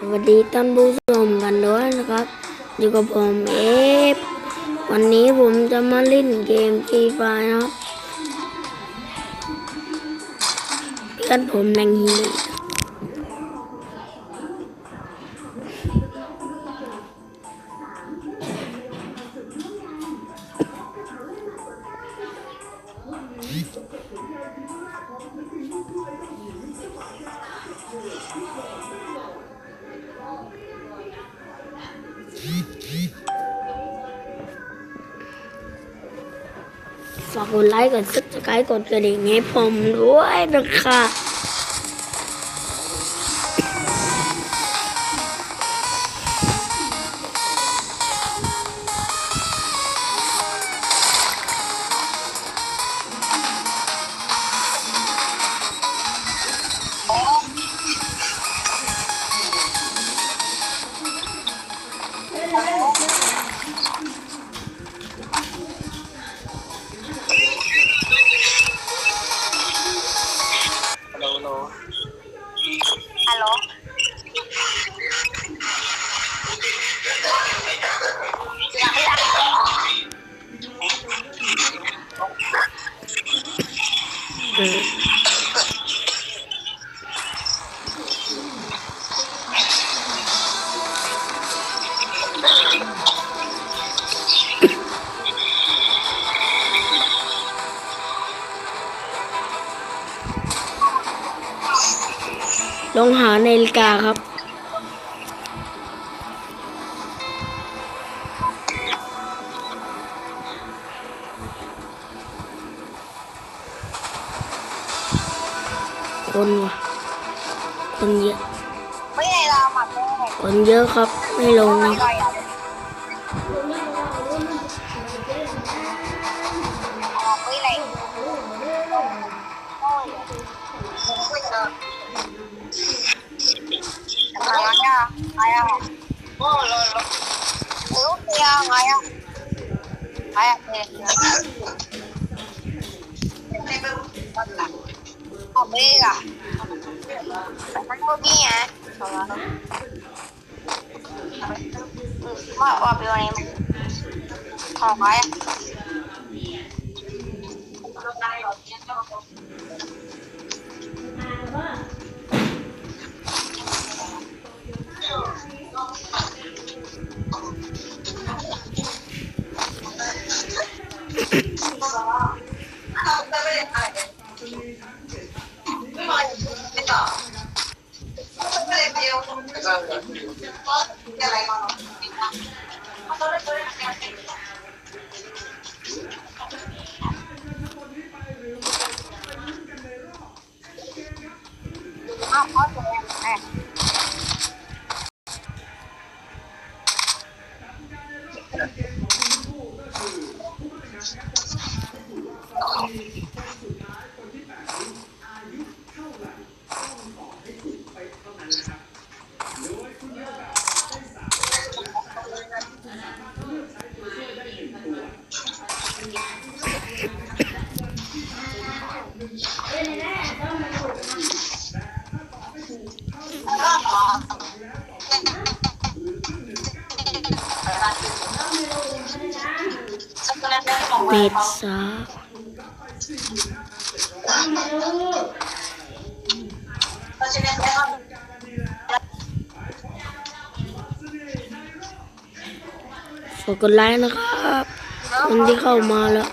สวัสดีท่านผู้ชมกันด้วยนะครับอยู่กับผมวันนี้ผมจะมาเล่นเกมฟรีไฟนะครับเพื่อนผมแรงฮีฝากกดไลค์กดซับสไครต์กดกระดิ่งให้ผมด้วยนะคะฮัลโหลลองหานาฬิกาครับคนเยอะไม่ได้เราหมักเลย คนเยอะครับไม่ลงนะBega. Tengo mía. Mau ambil ini. Không phải.เป็ดซาฝากกดไลค์นะครับคนที่เข้ามาแล้ว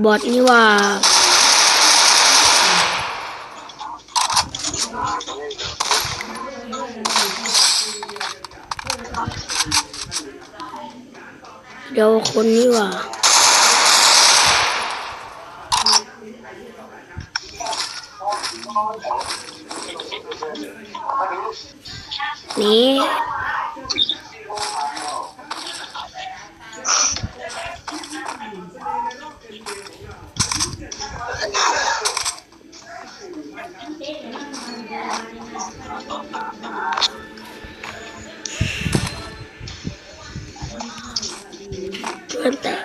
บอทนี่ว่าเดี๋ยวคนนี่ว่า นี่ เพื่อนแตก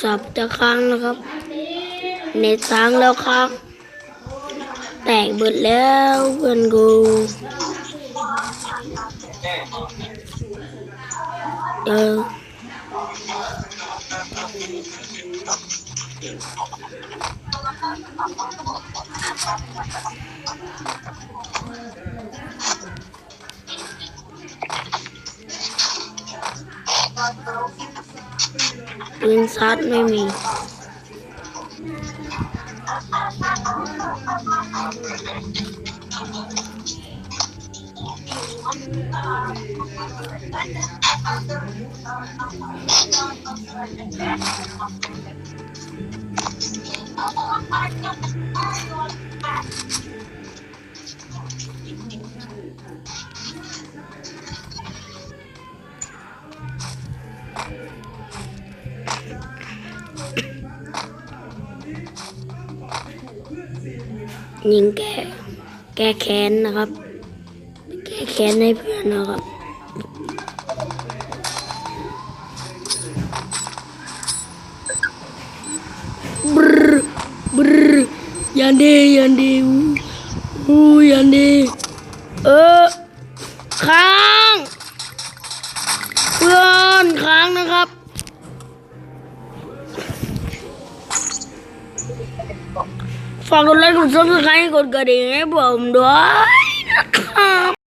สับจะค้างนะครับ เน็ตค้างแล้วครับ แตกเบิดแล้วเพื่อนกูปืนซัดไม่มียิงแก้แค้นนะครับแก้แค้นให้เพื่อนนะครับบรบรยันดียันดีค้างเพื่อนค้างนะครับฝากกดไลค์กดซับสไครต์กดกระดิ่งให้ผมด้วยนะครับ